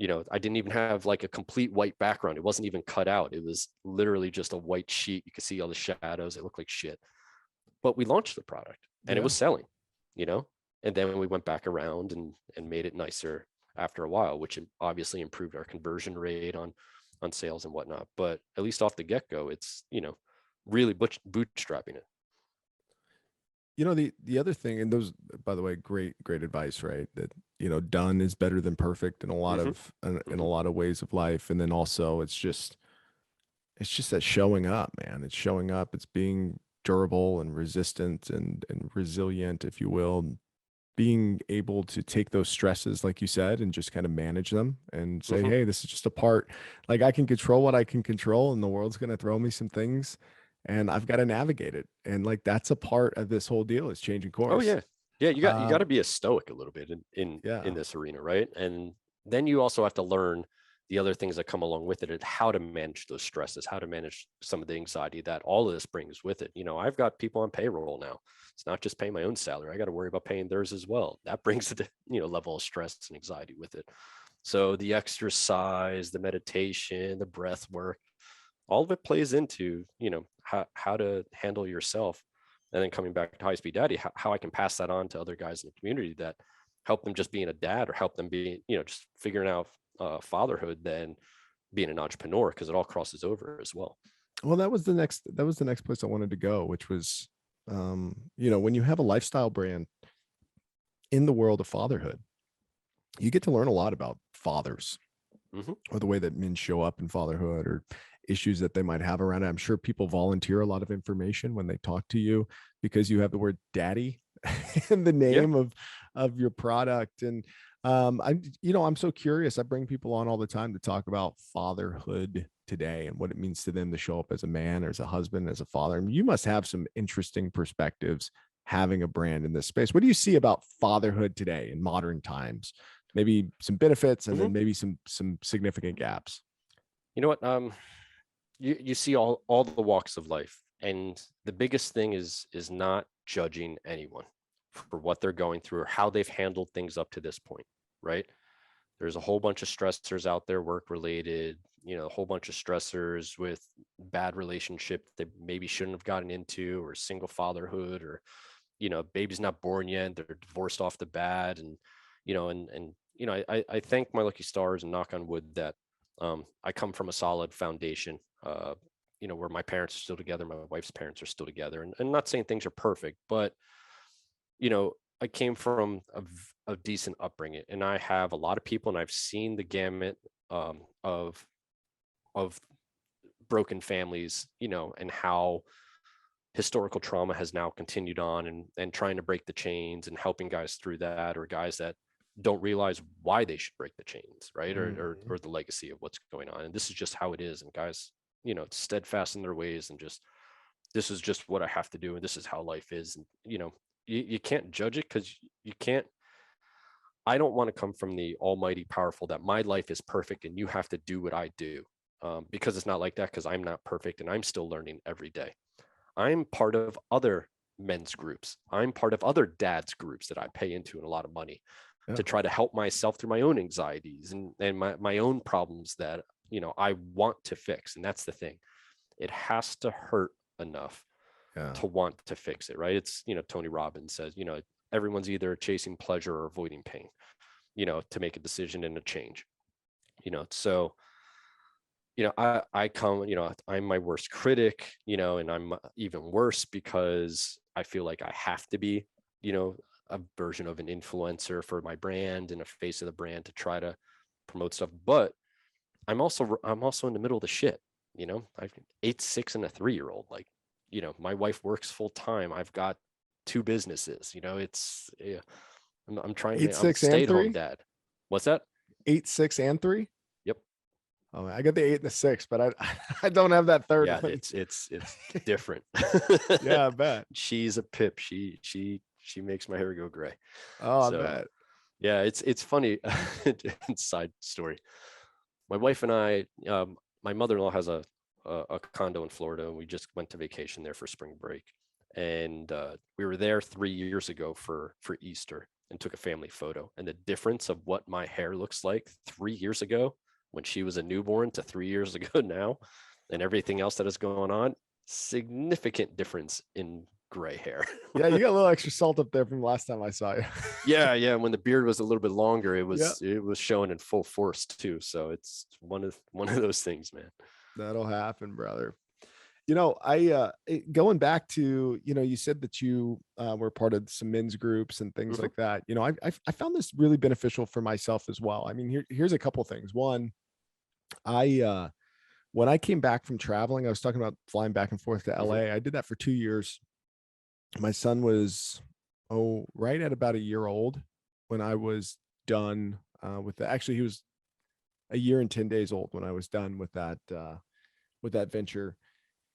I didn't even have like a complete white background. It wasn't even cut out. It was literally just a white sheet. You could see all the shadows. It looked like shit. But we launched the product and it was selling, and then we went back around and made it nicer after a while, which obviously improved our conversion rate on sales and whatnot. But at least off the get-go, it's, really bootstrapping it. The other thing, and those, by the way, great advice, right? That done is better than perfect in a lot Mm-hmm. of in Mm-hmm. a lot of ways of life. And then also it's just that showing up, man. It's showing up. It's being durable and resistant and resilient, if you will. And being able to take those stresses, like you said, and just kind of manage them and say, Mm-hmm. hey, this is just a part. Like I can control what I can control, and the world's going to throw me some things. and I've got to navigate it. And like, that's a part of this whole deal, is changing Oh course. yeah. Yeah, you got to Um, be a stoic a little bit in yeah. this arena, right? And then you also have to learn the other things that come along with it, and how to manage those stresses, how to manage some of the anxiety that all of this brings with it. I've got people on payroll now. It's not just paying my own salary. I got to worry about paying theirs as well. That brings the level of stress and anxiety with it. So the exercise, the meditation, the breath work, all of it plays into how to handle yourself. And then coming back to High Speed Daddy, how I can pass that on to other guys in the community that help them just being a dad, or help them be just figuring out fatherhood, than being an entrepreneur, because it all crosses over as well. Well, that was the next place I wanted to go, which was, when you have a lifestyle brand in the world of fatherhood, you get to learn a lot about fathers, Mm-hmm. or the way that men show up in fatherhood, or issues that they might have around it. I'm sure people volunteer a lot of information when they talk to you, because you have the word daddy in the Yeah. name of your product. And I'm so curious. I bring people on all the time to talk about fatherhood today, and what it means to them to show up as a man, or as a husband, as a father. And you must have some interesting perspectives having a brand in this space. What do you see about fatherhood today in modern times? Maybe some benefits, and Mm-hmm. then maybe some significant gaps. You know what? You see all the walks of life, and the biggest thing is not judging anyone for what they're going through, or how they've handled things up to this point, right? There's a whole bunch of stressors out there, work related, a whole bunch of stressors with bad relationship they maybe shouldn't have gotten into, or single fatherhood, or baby's not born yet, they're divorced off the bat. And I thank my lucky stars and knock on wood that I come from a solid foundation, where my parents are still together, my wife's parents are still together, and not saying things are perfect, but I came from a decent upbringing, and I have a lot of people, and I've seen the gamut of broken families, and how historical trauma has now continued on, and trying to break the chains, and helping guys through that, or guys that don't realize why they should break the chains, right? Or the legacy of what's going on. And this is just how it is. And guys, steadfast in their ways, and just, this is just what I have to do, and this is how life is. And you can't judge it, because you can't. I don't want to come from the almighty powerful that my life is perfect and you have to do what I do, because it's not like that, because I'm not perfect and I'm still learning every day. I'm part of other men's groups. I'm part of other dads groups that I pay into in a lot of money, Yeah. to try to help myself through my own anxieties, and my own problems that I want to fix. And that's the thing. It has to hurt enough Yeah. to want to fix it, right? It's, Tony Robbins says, everyone's either chasing pleasure or avoiding pain, to make a decision and a change. So I come, I'm my worst critic, and I'm even worse, because I feel like I have to be, a version of an influencer for my brand, and a face of the brand, to try to promote stuff. But I'm also in the middle of the shit. I've 8, 6, and a 3-year-old. Like, my wife works full time. I've got 2 businesses. It's, yeah, I'm trying to Eight, I'm a six, and stay-at-home three. dad. What's that? 8, 6, and 3. Yep. Oh, I got the 8 and the 6, but I I don't have that third Yeah, one. it's different. Yeah, I bet. She's a pip. She makes my hair go gray. Oh, I So bet. yeah, it's funny. Side story. My wife and I, my mother-in-law has a condo in Florida, and we just went to vacation there for spring break. And we were there 3 years ago for Easter, and took a family photo. And the difference of what my hair looks like 3 years ago, when she was a newborn, to 3 years ago now, and everything else that is going on, significant difference in gray hair. Yeah, you got a little extra salt up there from the last time I saw you. Yeah. When the beard was a little bit longer, it Yeah, was showing in full force too. So it's one of those things, man. that'll happen, brother. Going back to, you said that you were part of some men's groups and things Mhm. like that. I found this really beneficial for myself as well. I mean, here's a couple things. One, I when I came back from traveling, I was talking about flying back and forth to Mhm. LA. I did that for 2 years. My son was, right at about a year old when I was done with the, actually, he was a year and 10 days old when I was done with that venture.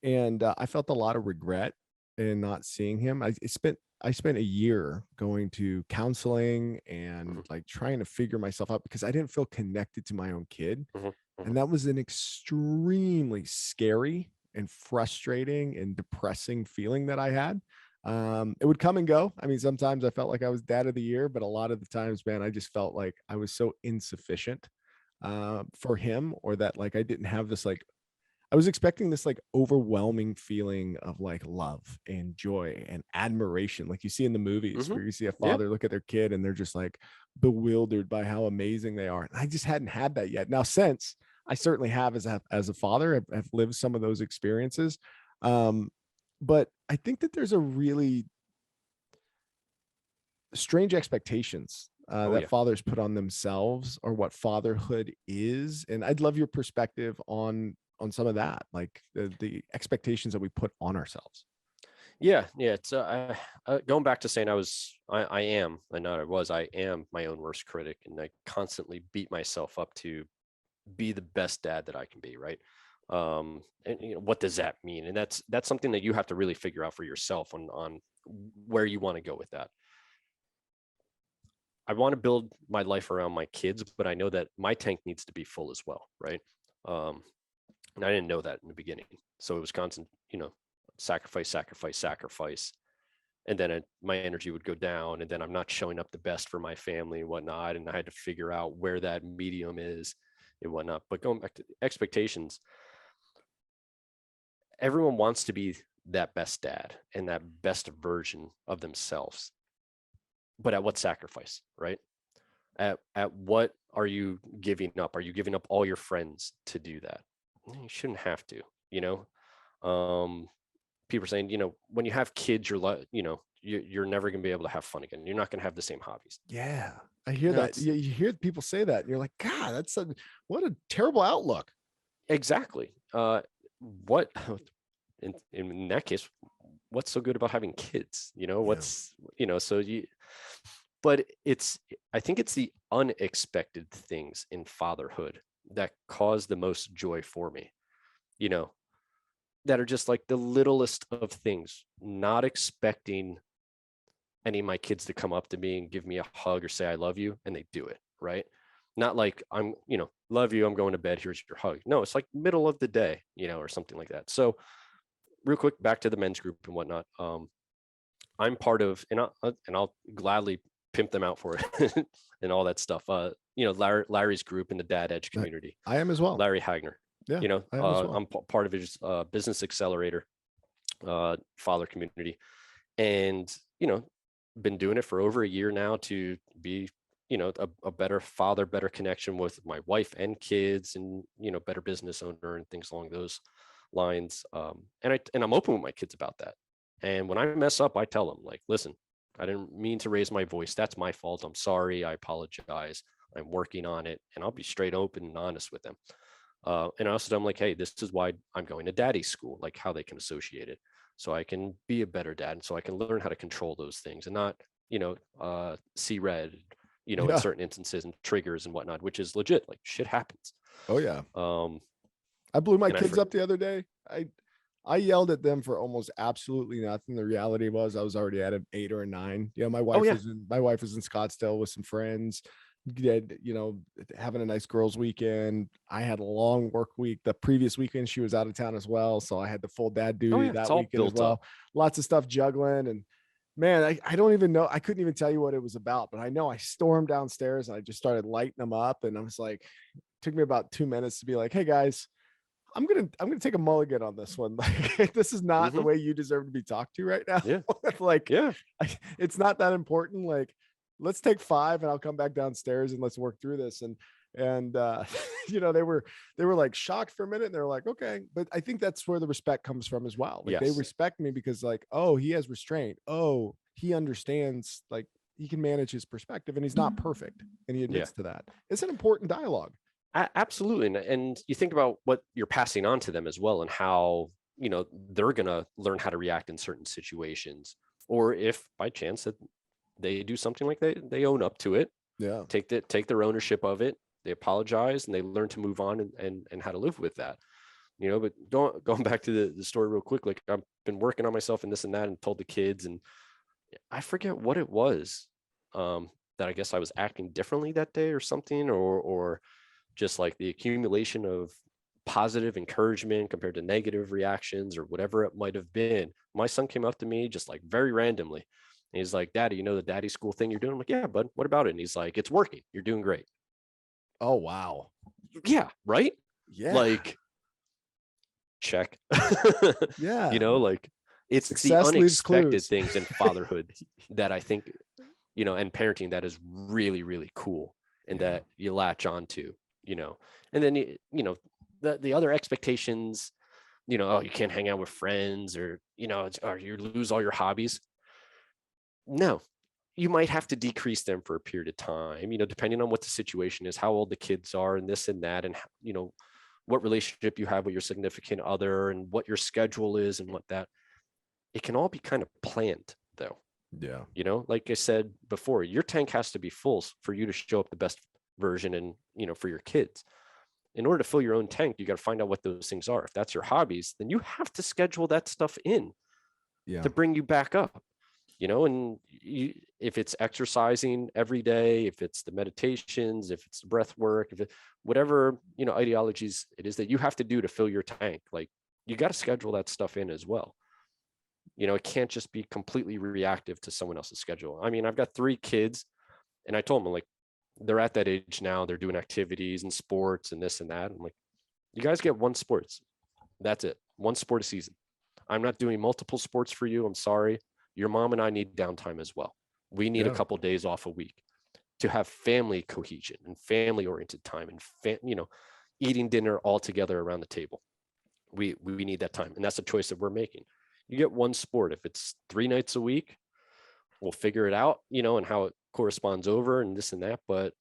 and I felt a lot of regret in not seeing him. I spent a year going to counseling and Mhm, like trying to figure myself out because I didn't feel connected to my own kid. mhm, mhm. And that was an extremely scary and frustrating and depressing feeling that I had. It would come and go. I mean, sometimes I felt like I was dad of the year, but a lot of the times, man, I just felt like I was so insufficient for him, or that like I didn't have this like I was expecting this like overwhelming feeling of like love and joy and admiration, like you see in the movies Mhm. where you see a Yeah. father look at their kid and they're just like bewildered by how amazing they are. And I just hadn't had that yet. Now, since I certainly have as a father, I've lived some of those experiences. Um, but I think that there's a really strange expectations Oh, that yeah. fathers put on themselves or what fatherhood is, and I'd love your perspective on some of that, like the expectations that we put on ourselves. Yeah. Yeah. It's going back to saying I am, and not I was, I am my own worst critic, and I constantly beat myself up to be the best dad that I can be, right? And what does that mean? And that's something that you have to really figure out for yourself on where you want to go with that. I want to build my life around my kids, but I know that my tank needs to be full as well, right? Um, and I didn't know that in the beginning, so it was constant, sacrifice, sacrifice, sacrifice, and then my energy would go down, and then I'm not showing up the best for my family and whatnot, and I had to figure out where that medium is and whatnot. But going back to expectations, everyone wants to be that best dad and that best version of themselves, but at what sacrifice, right? At what are you giving up? Are you giving up all your friends to do that? You shouldn't have to, you know. Um, People are saying, when you have kids, you're never going to be able to have fun again. You're not going to have the same hobbies. Yeah, I hear No, that. it's You hear people say that and you're like, god, what a terrible outlook. exactly what in that case. What's so good about having kids? Yeah. So but I think it's the unexpected things in fatherhood that cause the most joy for me. You know, that are just like the littlest of things, not expecting any of my kids to come up to me and give me a hug or say I love you, and they do it, right? Not like I'm, love you, I'm going to bed, here's your hug. No, it's like middle of the day, or something like that. So real quick, back to the men's group and whatnot. I'm part of, and I'll gladly pimp them out for it and all that stuff. Larry's group in the Dad Edge I community, I am as well. Larry Hagner. Yeah, I am as well. I'm part of his business accelerator father community, and been doing it for over a year now to be a better father, better connection with my wife and kids, and better business owner and things along those lines. And I'm open with my kids about that. And when I mess up, I tell them, like, listen, I didn't mean to raise my voice. That's my fault. I'm sorry. I apologize. I'm working on it. And I'll be straight open and honest with them. And I also tell them, like, hey, this is why I'm going to daddy school, like how they can associate it. So I can be a better dad. And so I can learn how to control those things and not, see red, in Yeah. certain instances and triggers and whatnot, which is legit. Like shit happens. Oh yeah. Um, I blew my and I, kids up the other day. I yelled at them for almost absolutely nothing. The reality was I was already at an 8 or a 9. My oh wife yeah, was in Scottsdale with some friends. Did, having a nice girls' weekend. I had a long work week. The previous weekend she was out of town as well. So I had the full dad oh duty yeah, it's that all weekend as built up. well. Lots of stuff juggling. And man, I don't even know. I couldn't even tell you what it was about, but I know I stormed downstairs and I just started lighting them up. And I was like, it took me about 2 minutes to be like, hey guys, I'm gonna take a mulligan on this one. Like this is not the Hmm. way you deserve to be talked to right now. Yeah, Like yeah. it's not that important. Like let's take 5 and I'll come back downstairs and let's work through this. And they were like shocked for a minute and they're like, okay. But I think that's where the respect comes from as well. Like they Yes. respect me because like, oh, he has restraint. Oh, he understands, like he can manage his perspective and he's not perfect. And he Yeah. admits to that. It's an important dialogue. Absolutely. And you think about what you're passing on to them as well, and how they're gonna learn how to react in certain situations, or if by chance that they do something like they own up to it, Yeah. take their ownership of it, they apologize, and they learn to move on and how to live with that. But going back to the story real quick, like I've been working on myself and this and that and told the kids, and I forget what it was, that I guess I was acting differently that day or something, or just like the accumulation of positive encouragement compared to negative reactions or whatever it might have been. My son came up to me just like very randomly. And he's like, Daddy, the daddy school thing you're doing? I'm like, yeah, bud, what about it? And he's like, it's working. You're doing great. Oh, wow. Yeah, right? Yeah. Like, check. Yeah. Like it's the Success leaves unexpected clues. things in fatherhood that I think, and parenting that is really, really cool and Yeah. that you latch on to, and then, the other expectations, oh, you can't hang out with friends or, or you lose all your hobbies. No, you might have to decrease them for a period of time, depending on what the situation is, how old the kids are and this and that, and, what relationship you have with your significant other and what your schedule is and what that, it can all be kind of planned though. Yeah. Like I said before, your tank has to be full for you to show up the best version and, for your kids. In order to fill your own tank, you got to find out what those things are. If that's your hobbies, then you have to schedule that stuff in Yeah. to bring you back up, and if it's exercising every day, if it's the meditations, if it's the breath work, if it, whatever, ideologies it is that you have to do to fill your tank, like you got to schedule that stuff in as well. It can't just be completely reactive to someone else's schedule. I mean, I've got 3 kids and I told them, like, they're at that age now, they're doing activities and sports and this and that. I'm like, you guys get one sports. That's it. One sport a season. I'm not doing multiple sports for you. I'm sorry. Your mom and I need downtime as well. We need a couple of days off a week to have family cohesion and family oriented time and, eating dinner all together around the table. We need that time. And that's a choice that we're making. You get one sport. If it's 3 nights a week, we'll figure it out, and how it corresponds over and this and that. But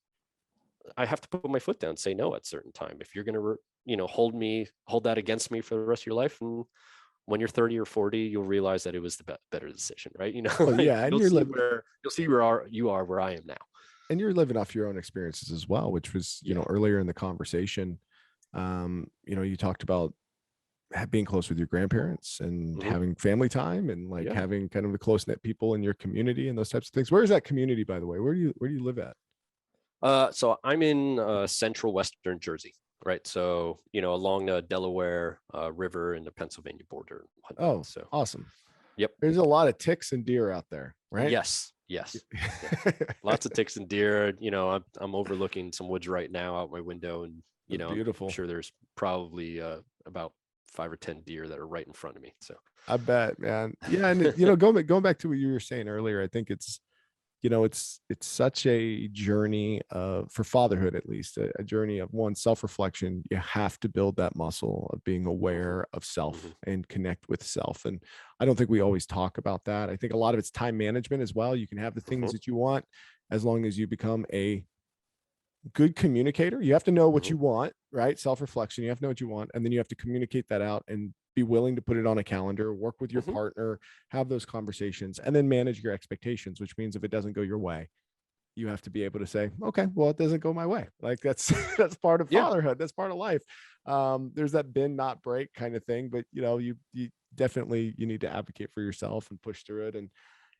I have to put my foot down, say no at certain time. If you're going to, hold that against me for the rest of your life, and when you're 30 or 40, you'll realize that it was the better decision, right? Well, yeah, and you'll see where you are, where I am now. And you're living off your own experiences as well, which was, earlier in the conversation, you talked about being close with your grandparents and having family time and like having kind of the close knit people in your community and those types of things. Where is that community, by the way? Where do you live at? So I'm in central western Jersey, right? So, along the Delaware River and the Pennsylvania border. Oh, so awesome. Yep. There's a lot of ticks and deer out there, right? Yes. Yeah. Lots of ticks and deer. I'm overlooking some woods right now out my window, and beautiful. I'm sure there's probably about 5 or 10 deer that are right in front of me. So I bet, man. Yeah, and going back to what you were saying earlier, I think it's such a journey for fatherhood, at least a journey of self-reflection. You have to build that muscle of being aware of self and connect with self. And I don't think we always talk about that. I think a lot of it's time management as well. You can have the things that you want as long as you become a good communicator. You have to know what you want, right? Self-reflection. You have to know what you want, and then you have to communicate that out and be willing to put it on a calendar, work with your partner, have those conversations, and then manage your expectations, which means if it doesn't go your way, you have to be able to say, okay, well, it doesn't go my way. Like that's part of fatherhood. That's part of life. There's that bend, not break kind of thing, but you definitely, you need to advocate for yourself and push through it. And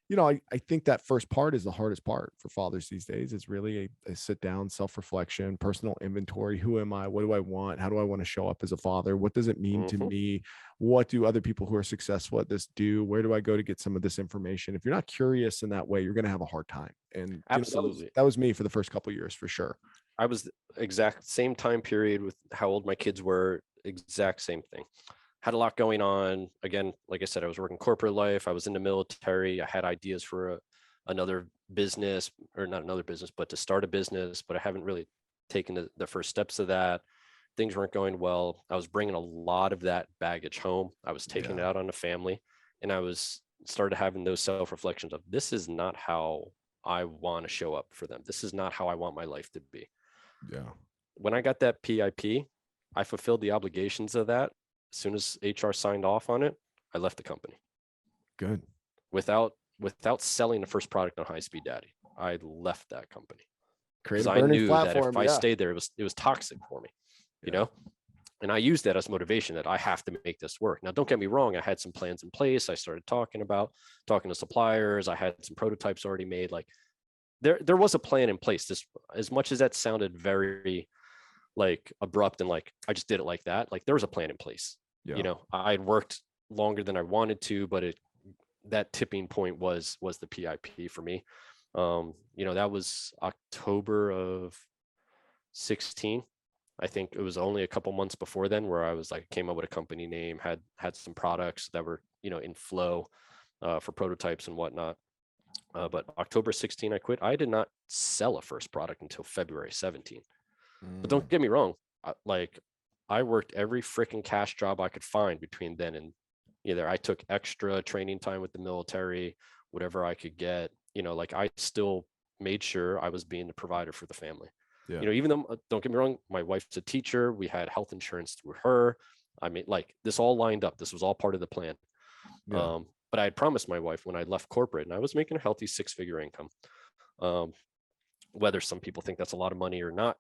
I think that first part is the hardest part for fathers these days. Is really a sit down, self-reflection, personal inventory. Who am I? What do I want? How do I want to show up as a father? What does it mean to me? What do other people who are successful at this do? Where do I go to get some of this information? If you're not curious in that way, you're going to have a hard time. And absolutely, that was me for the first couple of years, for sure. I was the exact same time period with how old my kids were. Exact same thing. Had a lot going on. Again, like I said, I was working corporate life. I was in the military. I had ideas for another business, or not another business, but to start a business, but I haven't really taken the first steps of that. Things weren't going well. I was bringing a lot of that baggage home. I was taking it out on the family, and I started having those self-reflections of, this is not how I want to show up for them. This is not how I want my life to be. Yeah. When I got that PIP, I fulfilled the obligations of that. As soon as HR signed off on it, I left the company. Good. Without selling the first product on High Speed Daddy, I left that company because Create a I burning knew platform, that if I stayed there, it was toxic for me. You know, And I used that as motivation that I have to make this work. Now, don't get me wrong. I had some plans in place. I started talking to suppliers. I had some prototypes already made. Like there was a plan in place. This, as much as that sounded very like abrupt and like I just did it like that, like there was a plan in place. Yeah. I'd worked longer than I wanted to, but that tipping point was the PIP for me. That was October of 16. I think it was only a couple months before then where I was like, came up with a company name, had some products that were, in flow for prototypes and whatnot. But October 16, I quit. I did not sell a first product until February 17. But don't get me wrong. I worked every freaking cash job I could find between then and either I took extra training time with the military, whatever I could get, I still made sure I was being the provider for the family. Yeah. Even though, don't get me wrong, my wife's a teacher. We had health insurance through her. I mean, like this all lined up. This was all part of the plan. Yeah. But I had promised my wife when I left corporate and I was making a healthy 6-figure income. Whether some people think that's a lot of money or not,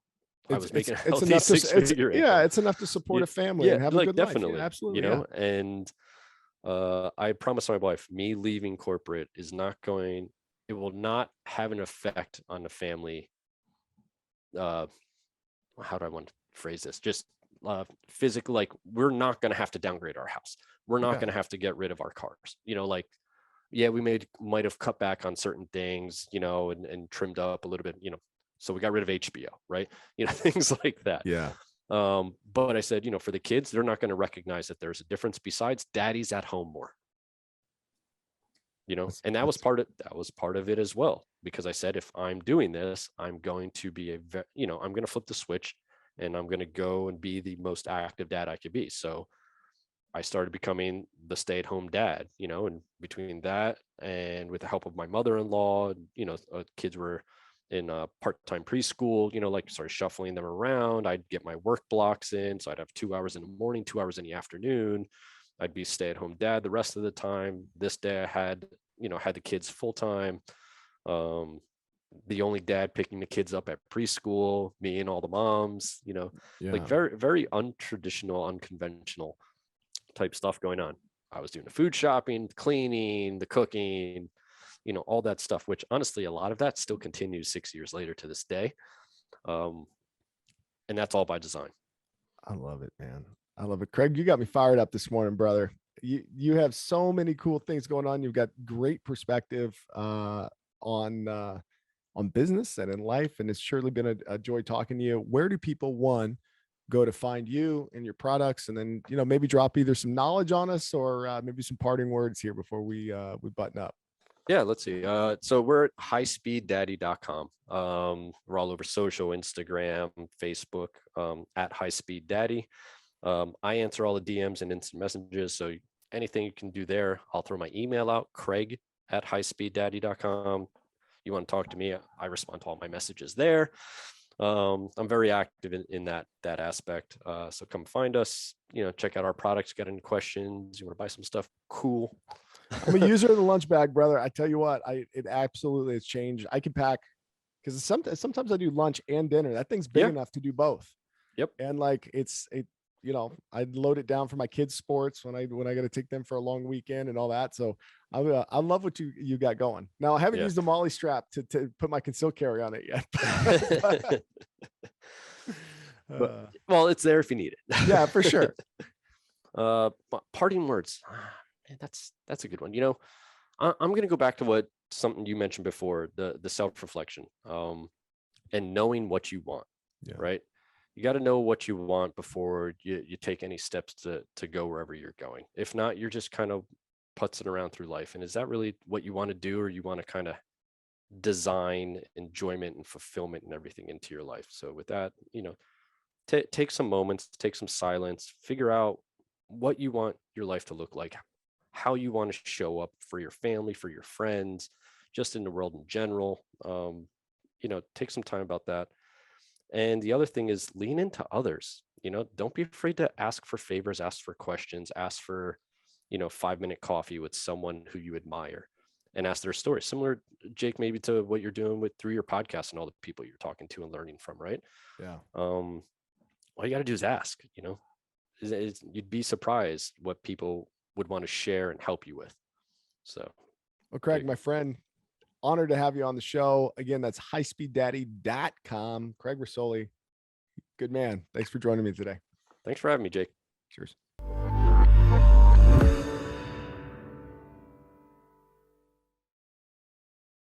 I was making a healthy enough 6-figure income. Yeah, it's enough to support a family and have a like good definitely, life. Yeah, absolutely. And I promised my wife, me leaving corporate is not going, it will not have an effect on the family. How do I want to phrase this? Just physically, like we're not going to have to downgrade our house. We're not going to have to get rid of our cars. We might have cut back on certain things, and trimmed up a little bit, so we got rid of HBO, right? Things like that. Yeah. But I said, for the kids, they're not going to recognize that there's a difference besides daddy's at home more. And that was part of it as well, because I said, if I'm doing this, I'm going to be I'm going to flip the switch and I'm going to go and be the most active dad I could be. So I started becoming the stay-at-home dad, and between that and with the help of my mother-in-law, kids were in part-time preschool, started shuffling them around. I'd get my work blocks in. So I'd have 2 hours in the morning, 2 hours in the afternoon. I'd be stay-at-home dad the rest of the time. This day I had the kids full-time. The only dad picking the kids up at preschool, me and all the moms, like very, very untraditional, unconventional type stuff going on. I was doing the food shopping, cleaning, the cooking, all that stuff, which honestly, a lot of that still continues 6 years later to this day. And that's all by design. I love it, man. I love it. Craig, you got me fired up this morning, brother. You have so many cool things going on. You've got great perspective on business and in life, and it's surely been a joy talking to you. Where do people, one, go to find you and your products, and then maybe drop either some knowledge on us or maybe some parting words here before we button up? Yeah, let's see. So we're at highspeeddaddy.com. We're all over social, Instagram, Facebook, at highspeeddaddy. I answer all the DMs and instant messages. So anything you can do there, I'll throw my email out, Craig at highspeeddaddy.com. You want to talk to me, I respond to all my messages there. I'm very active in that aspect. So come find us, check out our products, get any questions, you want to buy some stuff, cool. I'm a user of the lunch bag, brother. I tell you what, it absolutely has changed. I can pack, because sometimes I do lunch and dinner. That thing's big enough to do both. Yep. And like I load it down for my kids' sports when I got to take them for a long weekend and all that. So I love what you got going. Now I haven't used the Molly strap to put my concealed carry on it yet. Well, it's there if you need it. Yeah, for sure. Parting words. Man, that's a good one. I'm going to go back to something you mentioned before, the self-reflection, and knowing what you want, right? You got to know what you want before you take any steps to go wherever you're going. If not, you're just kind of putzing around through life. And is that really what you want to do, or you want to kind of design enjoyment and fulfillment and everything into your life? So with that, take some moments, take some silence, figure out what you want your life to look like, how you want to show up for your family, for your friends, just in the world in general. Take some time about that. And the other thing is lean into others. Don't be afraid to ask for favors, ask for questions, ask for, 5-minute coffee with someone who you admire and ask their story. Similar, Jake, maybe to what you're doing through your podcast and all the people you're talking to and learning from, right? Yeah. All you got to do is ask, you'd be surprised what people would want to share and help you with. So, Well, Craig, my friend, honored to have you on the show. Again, that's highspeeddaddy.com. Craig Rossoli, good man. Thanks for joining me today. thanks for having me, Jake. Cheers.